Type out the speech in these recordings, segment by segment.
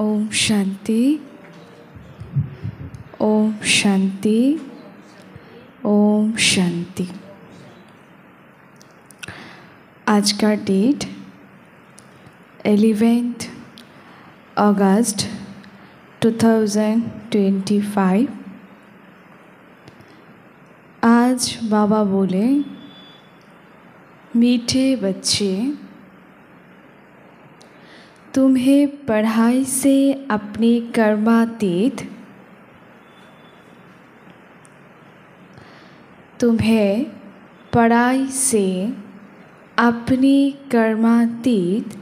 ओम शांति, ओम शांति, ओम शांति। आज का डेट 11 अगस्त 2025। आज बाबा बोले, मीठे बच्चे, तुम्हें पढ़ाई से अपने कर्मातीत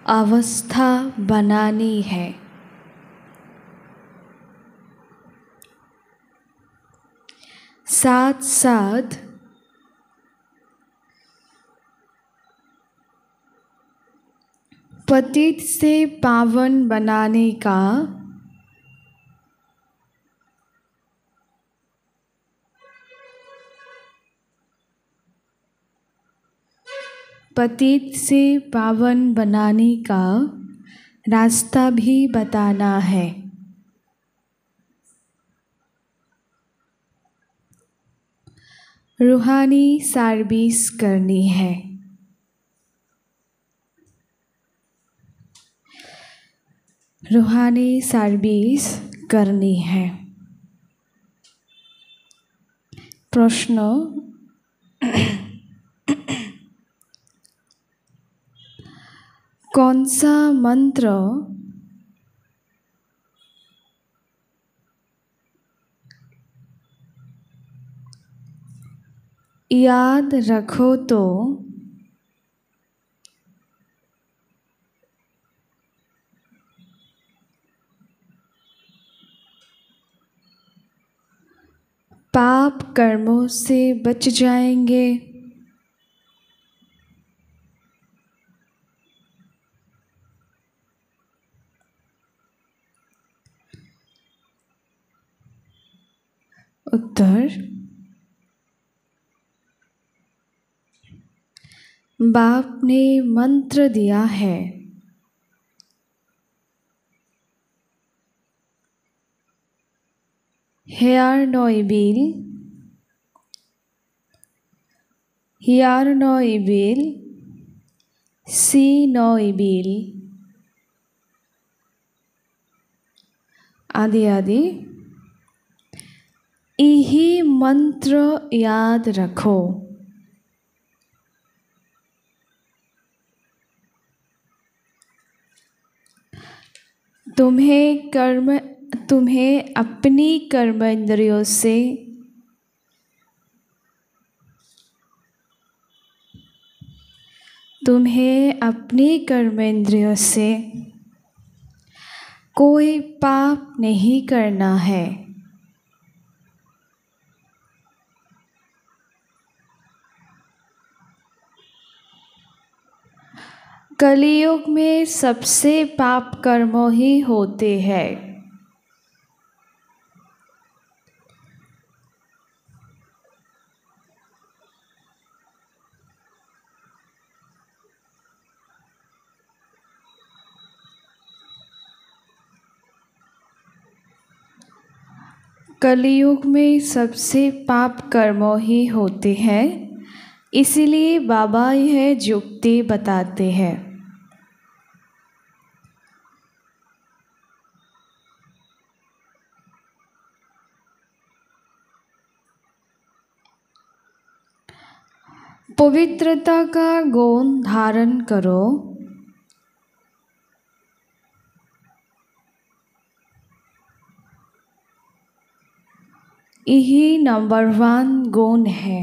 अवस्था बनानी है। साथ साथ पतित से पावन बनाने का रास्ता भी बताना है। रूहानी सर्विस करनी है। रूहानी सर्विस करनी है। प्रश्न, कौन सा मंत्र याद रखो तो पाप कर्मों से बच जाएंगे? उत्तर, बाप ने मंत्र दिया है, हेयर नो इविल, सी नो इविल, आदि आदि। यही मंत्र याद रखो। तुम्हें अपनी कर्मेंद्रियों से कोई पाप नहीं करना है। कलियुग में सबसे पाप कर्म ही होते हैं। कलियुग में सबसे पाप कर्म ही होते हैं। इसीलिए बाबा यह जुक्ति बताते हैं। पवित्रता का गुण धारण करो। यही नंबर 1 गुण है।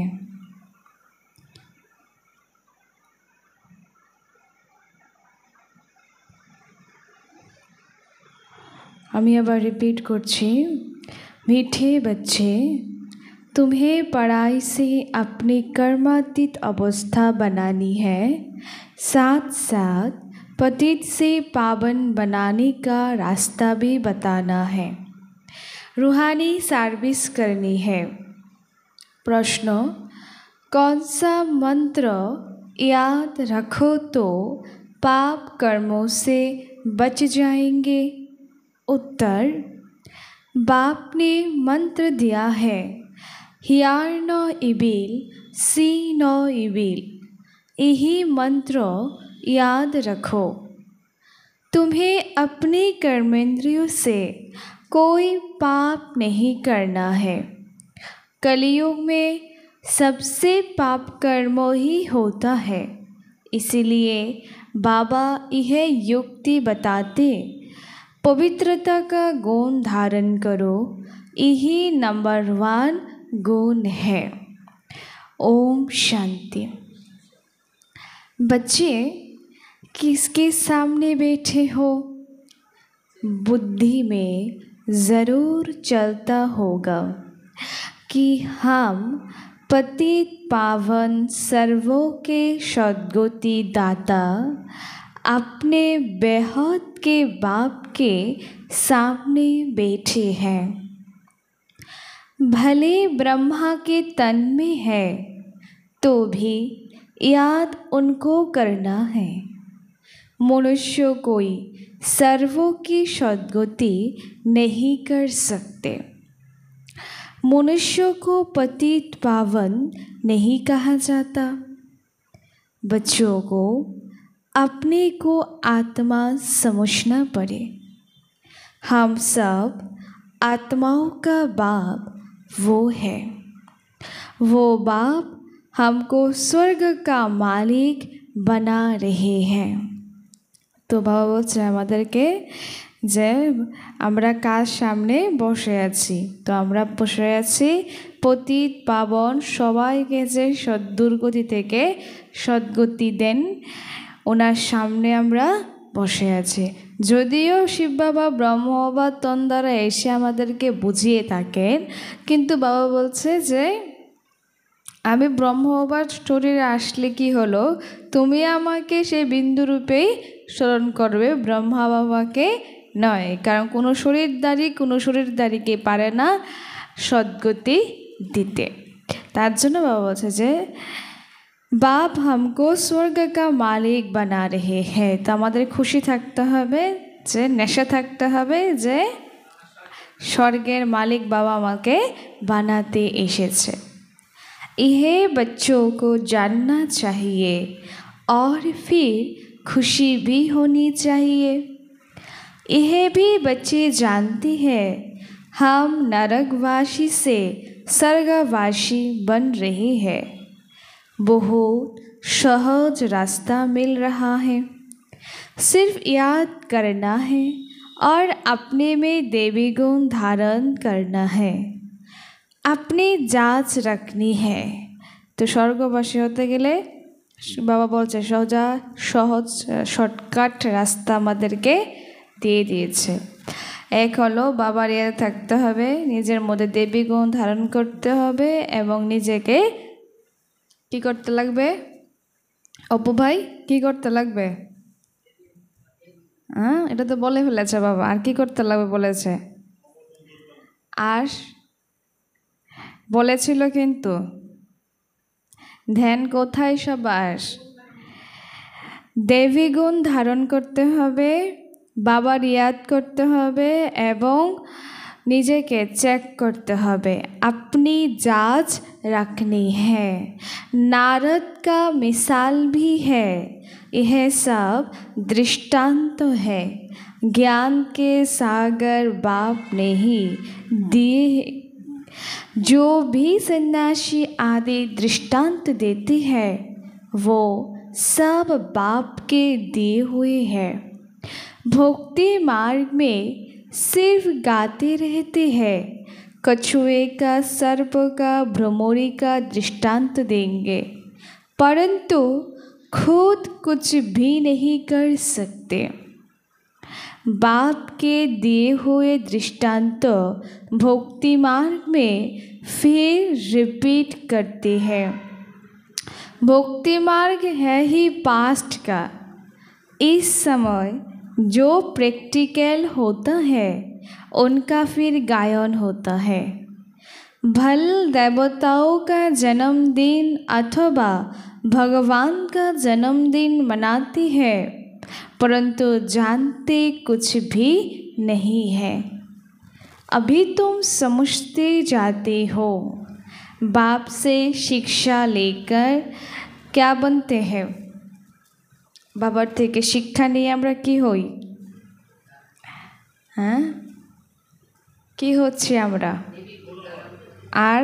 আমি আবার রিপিট করছি, मीठे बच्चे, तुम्हें पढ़ाई से अपनी कर्मातीत अवस्था बनानी है। साथ साथ पतित से पावन बनाने का रास्ता भी बताना है। रूहानी सर्विस करनी है। प्रश्न, कौन सा मंत्र याद रखो तो पाप कर्मों से बच जाएंगे? उत्तर, बाप ने मंत्र दिया है, हियार नो इबिल सी नो इबिल। यही मंत्र याद रखो। तुम्हें अपने कर्मेंद्रियों से कोई पाप नहीं करना है। कलयुग में सबसे पाप कर्म ही होता है। इसीलिए बाबा यह युक्ति बताते, पवित्रता का गुण धारण करो, यही नंबर 1 गुण है। ओम शांति। बच्चे, किसके सामने बैठे हो? बुद्धि में ज़रूर चलता होगा कि हम पतित पावन सर्वों के सद्गति दाता अपने बेहद के बाप के सामने बैठे हैं। भले ब्रह्मा के तन में है तो भी याद उनको करना है। मनुष्य कोई सर्वों की सद्गति नहीं कर सकते। मनुष्य को पतित पावन नहीं कहा जाता। बच्चों को अपने को आत्मा समझना पड़े। हम सब आत्माओं का बाप वो है। वो बाप हमको स्वर्ग का मालिक बना रहे हैं। तो बाबा बोलছে আমাদেরকে যে আমরা কার সামনে বসে আছি। তো আমরা বসে আছি পতিত পাবন সবাইকে যে সদ্দুর্গতি থেকে সদ্গতি দেন ওনার সামনে আমরা বসে আছি। যদিও শিব বাবা ব্রহ্ম বাবা তন দ্বারা এসে আমাদেরকে বুঝিয়ে থাকেন, কিন্তু বাবা বলছে যে আমি ব্রহ্ম বাবার শরীরে আসলে কি হলো, তুমি আমাকে সেই বিন্দুরূপেই স্মরণ করবে, ব্রহ্মা বাবাকে নয়। কারণ কোনো শরীরদারিকে পারে না সদ্গতি দিতে। তার জন্য বাবা বলছে যে বাপ हमको स्वर्ग का मालिक बना रहे हैं। তো আমাদের খুশি থাকতে হবে, যে নেশা থাকতে হবে যে স্বর্গের মালিক বাবা আমাকে বানাতে এসেছে। यह बच्चों को जानना चाहिए और फिर खुशी भी होनी चाहिए। यह भी बच्चे जानते हैं हम नरकवासी से स्वर्गवासी बन रहे हैं। बहुत सहज रास्ता मिल रहा है। सिर्फ याद करना है और अपने में देवी गुण धारण करना है। अपनी जांच रखनी है। तो स्वर्गवासी होते गेले बाबा बोलছে সহজ শর্টকাট রাস্তা আমাদেরকে দিয়ে দিয়েছে। এক হলো বাবার ইয়াদে থাকতে হবে, নিজের মধ্যে দেবী গুণ ধারণ করতে হবে এবং নিজেকে কি করতে লাগবে? অপু ভাই কি করতে লাগবে? হ্যাঁ, এটা তো বলে ফেলেছে বাবা। আর কি করতে লাগবে বলেছে? আর বলেছিল কিন্তু ধ্যান কোথায় সবার? দেবী গুণ ধারণ করতে হবে, বাবার ইয়াদ করতে হবে এবং নিজেকে চেক করতে হবে। अपनी जांच रखनी है। नारद का मिसाल भी है। यह सब दृष्टांत है। ज्ञान के सागर बाप ने ही दिए। जो भी सन्यासी आदि दृष्टांत देते हैं वो सब बाप के दिए हुए हैं। भक्ति मार्ग में सिर्फ गाते रहते हैं। कछुए का, सर्प का, भ्रमरी का दृष्टांत देंगे परंतु खुद कुछ भी नहीं कर सकते। बाप के दिए हुए दृष्टांत भक्ति मार्ग में फिर रिपीट करते हैं। भक्ति मार्ग है ही पास्ट का। इस समय जो प्रैक्टिकल होता है उनका फिर गायन होता है। भल देवताओं का जन्मदिन अथवा भगवान का जन्मदिन मनाते हैं परंतु जानते कुछ भी नहीं है। अभी तुम समझते जाते हो। बाप से शिक्षा लेकर क्या बनते हैं? बाবার থেকে শিক্ষা নিয়ে আমরা কি হই? হ্যাঁ, কি হচ্ছে আমরা? আর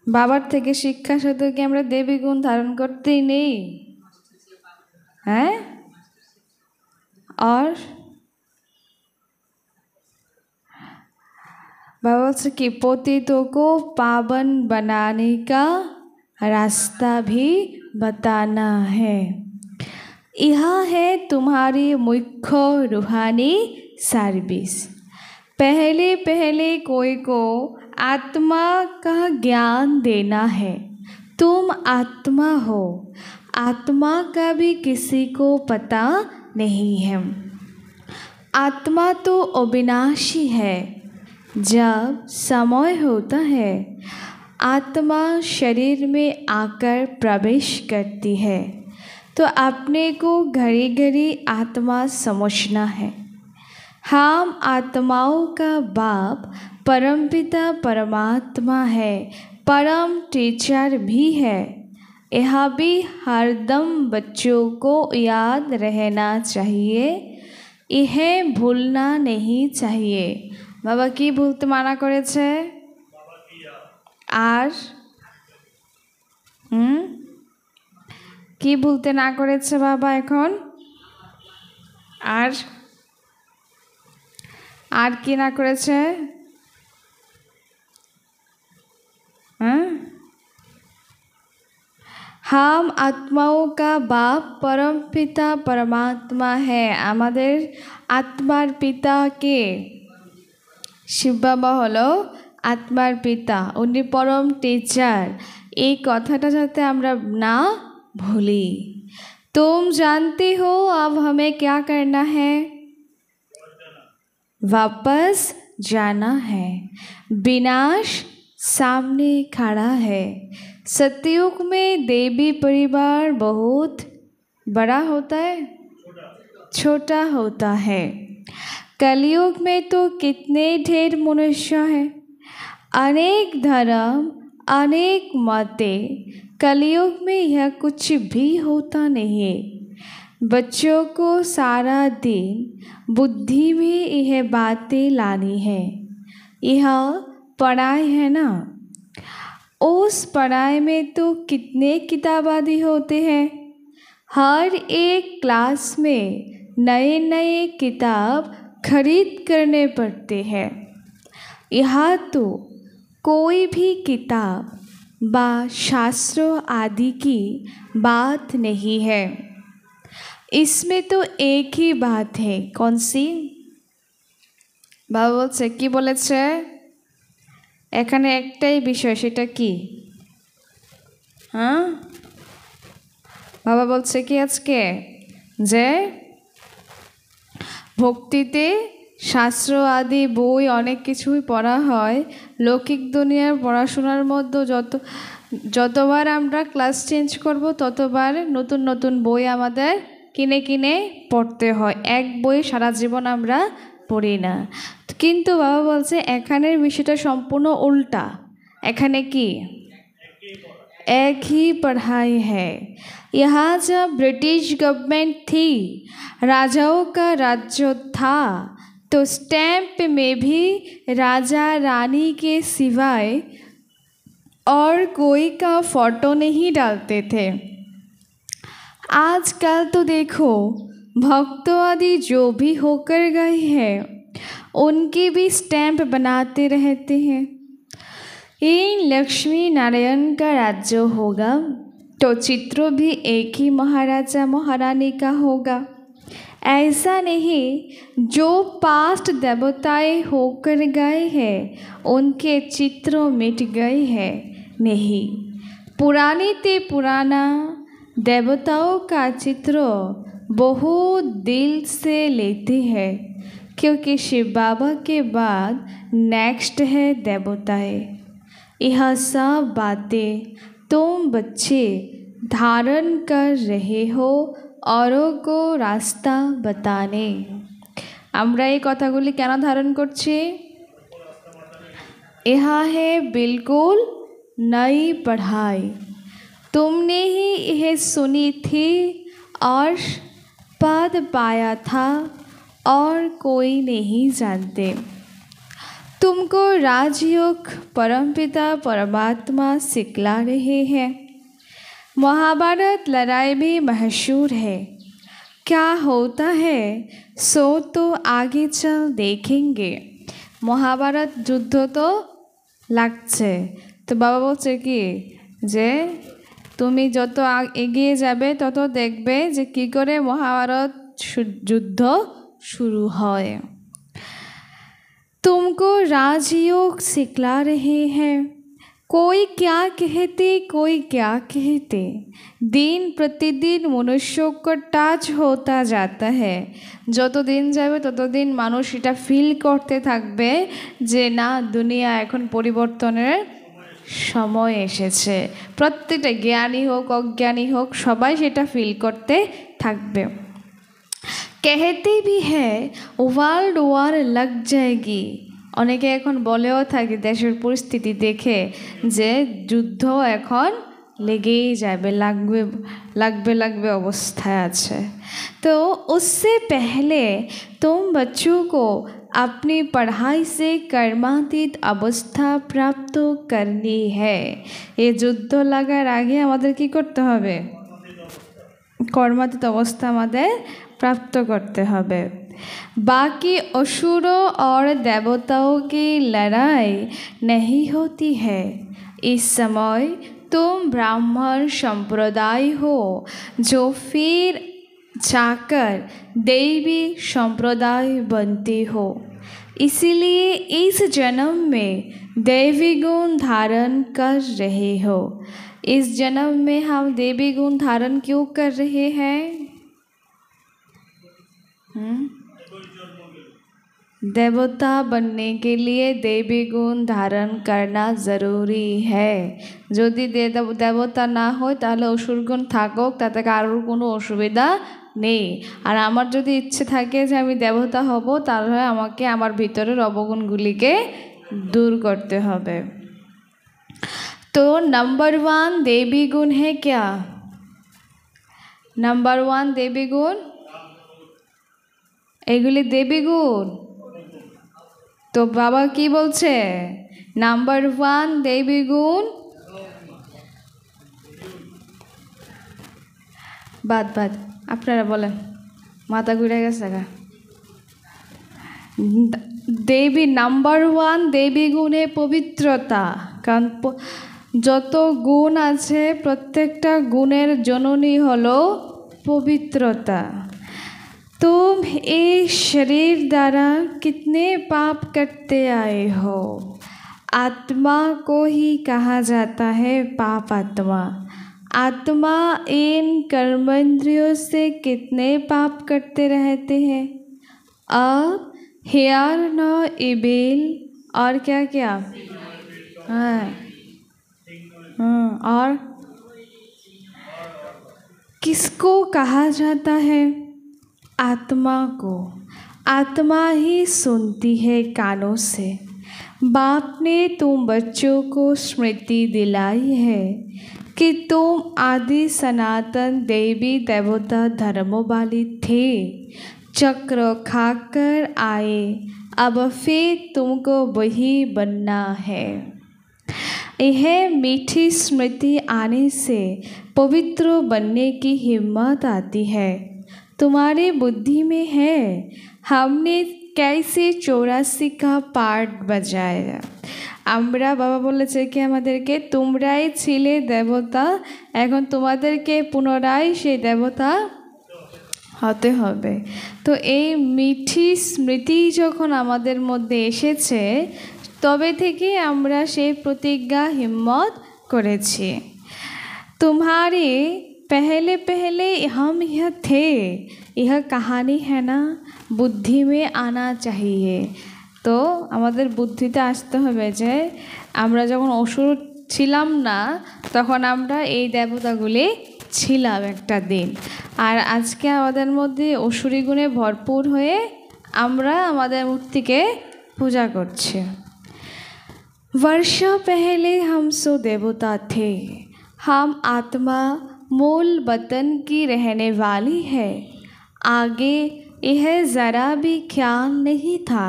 বাবার থেকে শিক্ষা শুধু কি আমরা দেবী গুণ ধারণ করতেই নেই? हैं? और बाबा से कि पतितों को पावन बनाने का रास्ता भी बताना है। यह है तुम्हारी मुख्य रूहानी सर्विस। पहले पहले कोई को आत्मा का ज्ञान देना है। तुम आत्मा हो, आत्मा का भी किसी को पता नहीं है। आत्मा तो अविनाशी है। जब समय होता है आत्मा शरीर में आकर प्रवेश करती है तो अपने को घड़ी घड़ी आत्मा समझना है। हम आत्माओं का बाप परमपिता परमात्मा है, परम टीचर भी है। यह भी हरदम बच्चों को याद रहना चाहिए, इन्हें भूलना नहीं चाहिए। बाबा की भूलते माना करेছে? আর কি ভুলতে না করেছে বাবা এখন? আর কি না করেছে? हम आत्माओं का बाप परम पिता परमात्मा है। आमादेर आत्मार पिता के शिव बाबा हलो आत्मार पिता, उन्नी परम टीचर। এই কথাটা যাতে আমরা না भूली। तुम जानते हो अब हमें क्या करना है? वापस जाना है। विनाश सामने खड़ा है। सतयुग में देवी परिवार बहुत बड़ा होता है, छोटा होता है। कलयुग में तो कितने ढेर मनुष्य हैं, अनेक धर्म, अनेक मतें। कलयुग में यह कुछ भी होता नहीं है। बच्चों को सारा दिन बुद्धि में यह बातें लानी है। यह पढ़ाई है ना, उस पढ़ाई में तो कितने किताब आदि होते हैं। हर एक क्लास में नए नए किताब खरीद करने पड़ते हैं। यहाँ तो कोई भी किताब बा शास्त्रों आदि की बात नहीं है। इसमें तो एक ही बात है। कौन सी? बाबा बोलছে কি বলেছে? এখানে একটাই বিষয়, সেটা কি? হ্যাঁ, বাবা বলছে কি আজকে যে ভক্তিতে শাস্ত্র আদি বই অনেক কিছুই পড়া হয়। লৌকিক দুনিয়ার পড়াশোনার মধ্যে যতবার আমরা ক্লাস চেঞ্জ করব ততবার নতুন নতুন বই আমাদের কিনে কিনে পড়তে হয়। এক বই সারা জীবন আমরা পড়ি না। কিন্তু বাবা বলছে এখানের বিষয়টা সম্পূর্ণ উল্টা। এখানে কি एक ही पढ़ाई है। यहाँ जब ब्रिटिश गवर्नमेंट थी, राजाओं का राज्य था, तो स्टैम्प में भी राजा रानी के सिवाय और कोई का फोटो नहीं डालते थे। आजकल तो देखो भक्तों आदि जो भी होकर गए हैं उनके भी स्टैम्प बनाते रहते हैं। इन लक्ष्मी नारायण का राज्य होगा तो चित्र भी एक ही महाराजा महारानी का होगा। ऐसा नहीं जो पास्ट देवताएं होकर गए हैं उनके चित्र मिट गए हैं। नहीं, पुराने ते पुराना देवताओं का चित्र बहुत दिल से लेते हैं, क्योंकि शिव बाबा के बाद नेक्स्ट है देवताएं। यह सब बातें तुम बच्चे धारण कर रहे हो औरों को रास्ता बताने। আমরা এই কথাগুলি কেন ধারণ করছি? यह है बिल्कुल नई पढ़ाई। तुमने ही यह सुनी थी और पद पाया था और कोई नहीं जानते। तुमको राजयोग परमपिता परमात्मा सिखला रहे हैं। महाभारत लड़ाई भी मशहूर है। क्या होता है सो तो आगे चल देखेंगे। महाभारत युद्ध तो লাগছে। তো বাবা বলছে কি যে তুমি যত এগিয়ে যাবে তত দেখবে যে কি করে মহাভারত যুদ্ধ শুরু হয়। तुमको राजयोग सिखला रहे हैं। कोई क्या कहते कोई क्या कहते। दिन प्रतिदिन मनुष्य को टच होता जाता है। যত দিন যাবে তত দিন মানুষ এটা ফিল করতে থাকবে যে না দুনিয়া এখন পরিবর্তনের সময় এসেছে। প্রত্যেকটা জ্ঞানী হোক অজ্ঞানী হোক সবাই সেটা ফিল করতে থাকবে। कहते भी है वर्ल्ड वॉर लग जाएगी। অনেকে এখন বলেও থাকে দেশের পরিস্থিতি দেখে যে যুদ্ধ এখন লেগেই যাবে, লাগবে অবস্থায় আছে। तो उससे पहले तुम बच्चों को अपनी पढ़ाई से कर्मातीत अवस्था प्राप्त करनी है। ये যুদ্ধ লাগার আগে আমাদের কি করতে হবে? কর্মাতীত অবস্থা আমাদের प्राप्त करते হবে। बाकी असुरों और देवताओं की लड़ाई नहीं होती है। इस समय तुम ब्राह्मण संप्रदाय हो जो फिर जाकर देवी संप्रदाय बनते हो। इसीलिए इस जन्म में देवी गुण धारण कर रहे हो। इस जन्म में हम देवी गुण धारण क्यों कर रहे हैं? देवता बनने के लिए देवी गुण धारण करना ज़रूरी है। যদি দেবতা না হয় তাহলে অসুর গুণ থাকুক তাতে কারোর কোনো অসুবিধা নেই। আর আমার যদি ইচ্ছে থাকে যে আমি দেবতা হব তাহলে আমাকে আমার ভিতরের অবগুণগুলিকে दूर करते হবে। तो नंबर 1 देवी गुण है क्या? नंबर 1 देवी गुण এগুলি দেবী গুণ। তো বাবা কি বলছে? নাম্বার 1 দেবী গুণ। বাদ আপনারা বলেন, মাথা ঘুরে গেছে গা। দেবী নাম্বার 1 দেবী গুণে পবিত্রতা। কারণ যত গুণ আছে প্রত্যেকটা গুণের জননী হলো পবিত্রতা। तुम इस शरीर द्वारा कितने पाप करते आए हो? आत्मा को ही कहा जाता है पाप आत्मा। आत्मा इन कर्मेंद्रियों से कितने पाप करते रहते हैं? अब हेयर न इबिल और क्या क्या? और किसको कहा जाता है? आत्मा को। आत्मा ही सुनती है कानों से। बाप ने तुम बच्चों को स्मृति दिलाई है कि तुम आदि सनातन देवी देवता धर्मों वाली थे। चक्र खाकर आए, अब फिर तुमको वही बनना है। यह मीठी स्मृति आने से पवित्र बनने की हिम्मत आती है। तुम्हारी बुद्धि में है हमने कैसे 84 का पार्ट बजाया। আমরা বাবা বলেছে কি আমাদেরকে তোমরাই ছিলে দেবতা, এখন তোমাদেরকে পুনরায় সেই দেবতা হতে হবে। তো এই মিঠি স্মৃতি যখন আমাদের মধ্যে এসেছে তবে থেকে আমরা সেই প্রতিজ্ঞা হিম্মত করেছি। तुम्हारे पहले पहले हम यह थे, यह कहानी है ना, बुद्धि में आना चाहिए। तो আমাদের বুদ্ধিতে আসতে হবে যে আমরা যখন অসুর ছিলাম না তখন আমরা এই দেবতাগুলি ছিলাম একটা দিন। আর আজকে আমাদের মধ্যে অসুরী গুণে ভরপুর হয়ে আমরা আমাদের মূর্তিকে पूजा করছি। वर्षों पहले हम सो देवता थे, हम आत्मा मूल वतन की रहने वाली है। आगे यह ज़रा भी ख्याल नहीं था,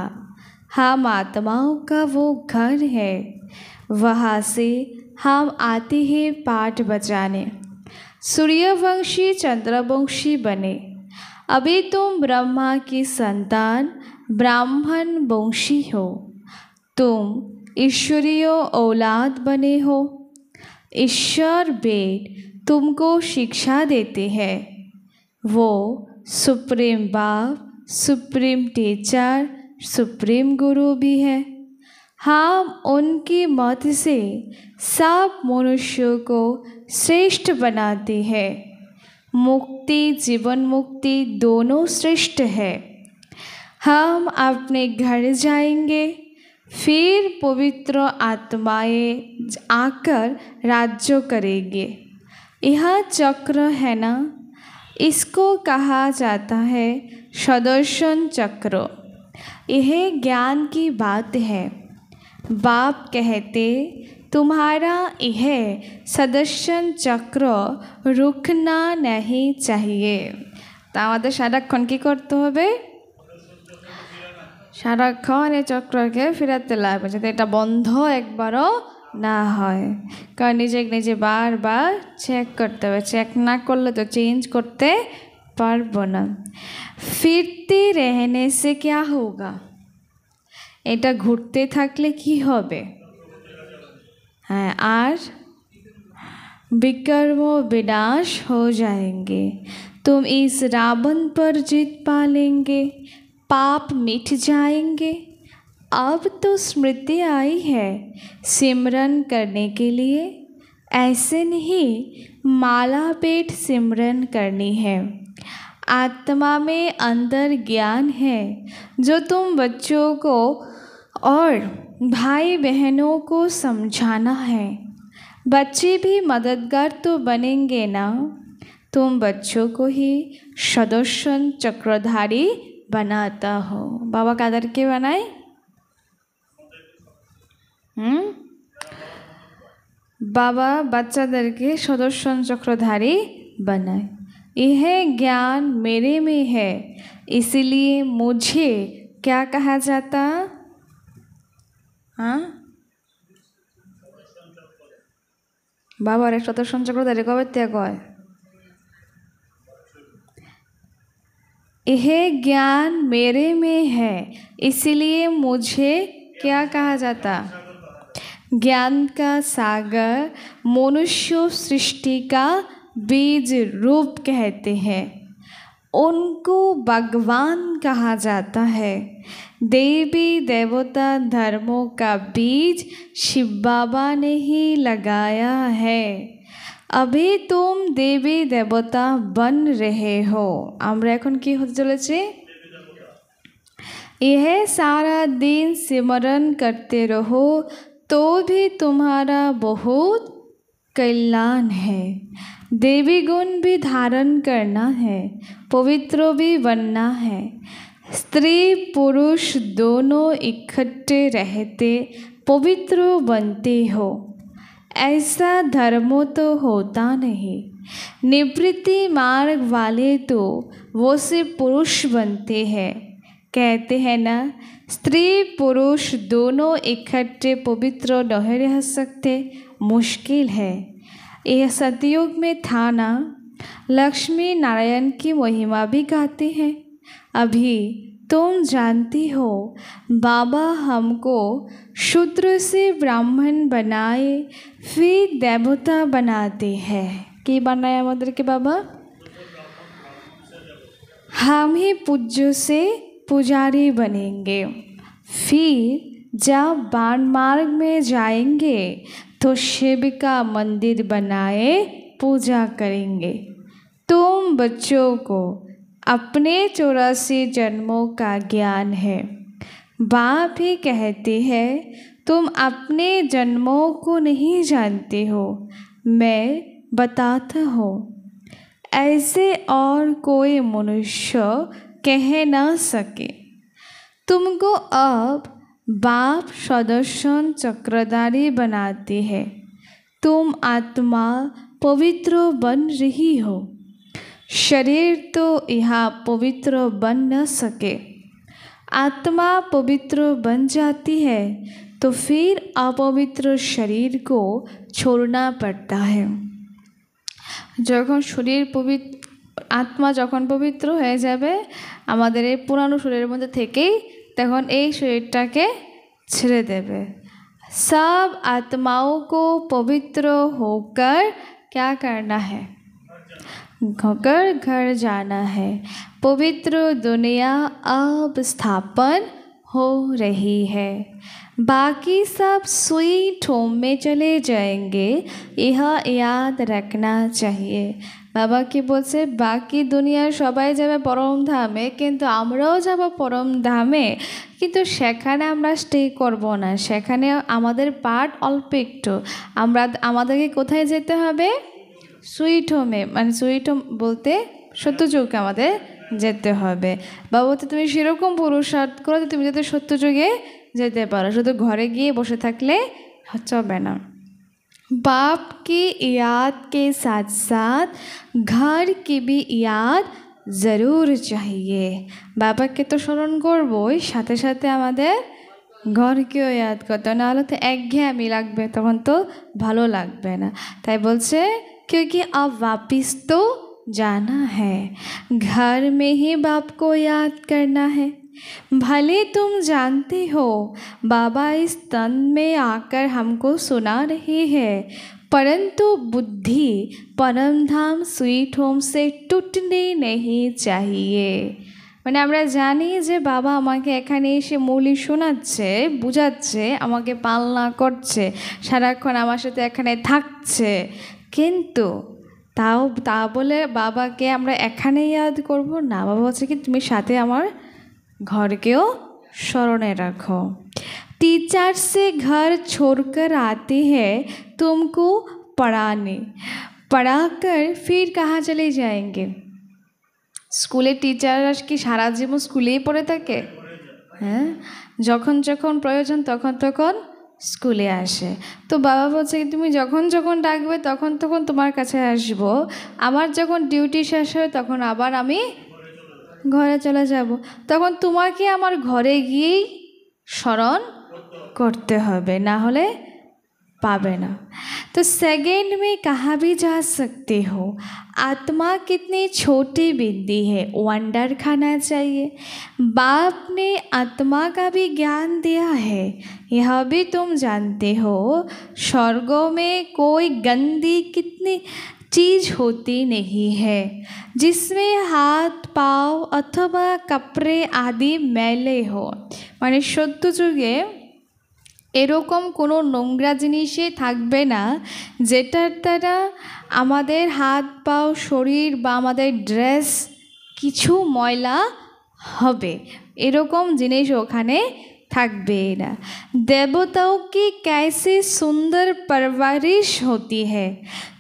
हम आत्माओं का वो घर है, वहाँ से हम आते हैं पाठ बजाने। सूर्यवंशी चंद्रवंशी बने, अभी तुम ब्रह्मा की संतान ब्राह्मण वंशी हो, तुम ईश्वरीय औलाद बने हो। ईश्वर बेट तुमको शिक्षा देते हैं, वो सुप्रीम बाप, सुप्रीम टीचर, सुप्रीम गुरु भी है। हम उनकी मत से सब मनुष्यों को श्रेष्ठ बनाते हैं। मुक्ति जीवन मुक्ति दोनों श्रेष्ठ है। हम अपने घर जाएंगे, फिर पवित्र आत्माएं आकर राज्य करेंगे। यह चक्र है ना, इसको कहा जाता है सदर्शन चक्र। यह ज्ञान की बात है। बाप कहते तुम्हारा यह सदर्शन चक्र रुकना नहीं चाहिए। তা আমাদের সারাক্ষণ কি করতে হবে? সারাক্ষণ এই চক্রকে ফেরাতে লাগবে, যাতে এটা বন্ধ একবারও না হয়। কারণ নিজে বারবার চেক করতে হবে, চেক না করলে তো চেঞ্জ করতে পারবো না। ফিরতে रहने से क्या होगा, এটা ঘুরতে থাকলে কি হবে? হ্যাঁ, আর विकर्म विनाश हो जाएंगे, तुम इस रावण पर जीत पा लेंगे, पाप मिट जाएंगे। अब तो स्मृति आई है सिमरन करने के लिए, ऐसे नहीं माला पेट सिमरन करनी है। आत्मा में अंदर ज्ञान है जो तुम बच्चों को और भाई बहनों को समझाना है। बच्चे भी मददगार तो बनेंगे ना, तुम बच्चों को ही सदर्शन चक्रधारी बनाता हो। बाबा कादर के बनाए? बाबा बच्चाদেরকে सदर्शन चक्रधारी बनाए। यह ज्ञान मेरे में है, इसलिए मुझे क्या कहा जाता? हाँ बाबा रे सदर्शन चक्रधारी कब त्याग कय? यह ज्ञान मेरे में है, इसलिए मुझे क्या कहा जाता? ज्ञान का सागर मनुष्य सृष्टि का बीज रूप कहते हैं, उनको भगवान कहा जाता है। देवी देवता धर्मों का बीज शिव बाबा ने ही लगाया है। अभी तुम देवी देवता बन रहे हो। আমরা এখন কি হতে চলেছে? यह सारा दिन सिमरन करते रहो तो भी तुम्हारा बहुत कल्याण है। देवी गुण भी धारण करना है, पवित्र भी बनना है। स्त्री पुरुष दोनों इकट्ठे रहते पवित्र बनते हो, ऐसा धर्म तो होता नहीं। निवृत्ति मार्ग वाले तो वो से पुरुष बनते हैं। कहते हैं ना, स्त्री पुरुष दोनों इकट्ठे पवित्र नहीं रह सकते, मुश्किल है। यह सतयुग में था ना। लक्ष्मी नारायण की महिमा भी गाते हैं। अभी तुम जानती हो बाबा हमको शूद्र से ब्राह्मण बनाए फिर देवता बनाते हैं। कि बनाया मदर के बाबा? हम ही पूज्य से पुजारी बनेंगे, फिर जब बाण मार्ग में जाएंगे तो शिव का मंदिर बनाए पूजा करेंगे। तुम बच्चों को अपने 84 जन्मों का ज्ञान है। बाप ही कहते हैं तुम अपने जन्मों को नहीं जानते हो, मैं बताता हूँ। ऐसे और कोई मनुष्य कह न सके। तुमको अब बाप सदर्शन चक्रधारी बनाते हैं। तुम आत्मा पवित्र बन रही हो। शरीर तो यहाँ पवित्र बन न सके। आत्मा पवित्र बन जाती है तो फिर अपवित्र शरीर को छोड़ना पड़ता है। যখন শরীর আত্মা যখন পবিত্র হয়ে যাবে আমাদের এই পুরানো শরীরের মধ্যে থেকেই তখন এই শরীরটাকে ছেড়ে দেবে। सब आत्माओं को पवित्र होकर क्या करना है? होकर घर जाना है। पवित्र दुनिया अब स्थापन हो रही है। बाकी सब स्वीट होम में चले जाएंगे, यह याद रखना चाहिए। बाबा की बोलছে बाकी दुनिया সবাই যাবে পরম ধামে, কিন্তু আমরাও যাব পরম ধামে, কিন্তু সেখানে আমরা স্টে করব না। সেখানে আমাদের পার্ট অল্প একটু। আমাদেরকে কোথায় যেতে হবে? সুইট হোমে, মানে সুইট হোম বলতে সত্যযুগে আমাদের যেতে হবে। বাবা বলতে তুমি সেরকম পুরুষার্থ করো যে তুমি যাতে সত্যযুগে যেতে পারো, শুধু ঘরে গিয়ে বসে থাকলে হবে না। बाप की याद के साथ साथ घर की भी याद ज़रूर चाहिए। बाबा के तो स्मरण करबोई, साथे साथे आमादेर ঘরকেও याद करते, नाहले तो একঘেয়েমি লাগবে, তখন তো ভালো লাগবে না। তাই বলছে क्योंकि अब वापिस तो जाना है, घर में ही बाप को याद करना है। भले तुम जानते हो बाबा इस तन में आकर हमको सुना रही है, परंतु बुद्धि परमधाम स्वीट होम से टूटनी नहीं चाहिए। মানে আমরা জানি যে বাবা আমাকে এখানে এসে মৌলি শোনাচ্ছে, বুঝাচ্ছে, আমাকে পালনা করছে, সারাক্ষণ আমার সাথে এখানে থাকছে, কিন্তু তা বলে বাবাকে আমরা এখানে ইয়াদ করব না। বাবা বলছে কি তুমি সাথে আমার ঘরকেও স্মরণে রাখো। टीचर से घर छोड़कर आते हैं तुमको पढ़ाने, पढ़ाकर फिर कहाँ चले जाएंगे? स्कूले टीचारরা কি সারা জীবন স্কুলেই পড়ে থাকে? হ্যাঁ, যখন যখন প্রয়োজন তখন তখন স্কুলে আসে। তো বাবা বলছে কি তুমি যখন যখন ডাকবে তখন তখন তোমার কাছে আসব, আমার যখন ডিউটি শেষ হয় তখন আবার আমি ঘরে চলে যাব, তখন তোমাকে আমার ঘরে গিয়েই স্মরণ করতে হবে, না হলে पावे ना। तो सेकेंड में कहा भी जा सकते हो आत्मा कितनी छोटी बिंदी है, वंडर खाना चाहिए। बाप ने आत्मा का भी ज्ञान दिया है, यह भी तुम जानते हो। स्वर्गों में कोई गंदी कितनी चीज़ होती नहीं है जिसमें हाथ पाँव अथवा कपड़े आदि मैले हो। माने सत्य जुगे এরকম কোনো নোংরা জিনিসই থাকবে না যেটার দ্বারা আমাদের হাত পাও শরীর বা আমাদের ড্রেস কিছু ময়লা হবে, এরকম জিনিস ওখানে থাকবে না। देवताओं की कैसे सुंदर परवरिश होती है,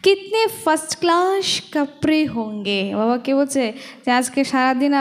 कितने फर्स्ट क्लास कपड़े होंगे। बाबा के बोलছে যে আজকে সারা দিন